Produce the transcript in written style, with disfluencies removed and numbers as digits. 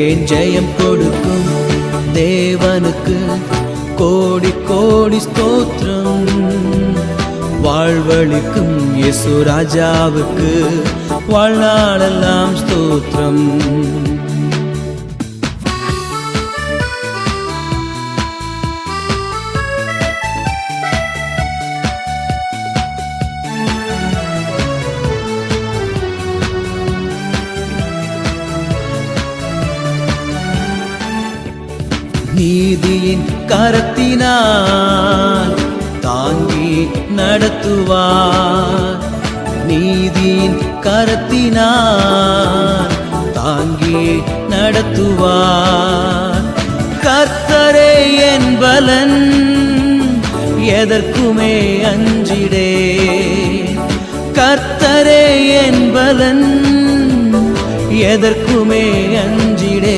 ஜெயம் கொடுக்கும் தேவனுக்கு கோடி கோடி ஸ்தோத்திரம். வாழ்வழிக்கும் இயேசு ராஜாவுக்கு வாழ்நாளெல்லாம் ஸ்தோத்திரம். நீதியின் கரத்தினால் தாங்கி நடத்துவார். நீதியின் கரத்தினால் தாங்கி நடத்துவார். கர்த்தரே என் பலன், எதற்குமே அஞ்சிடே. கர்த்தரே என் பலன், எதற்குமே அஞ்சிடே.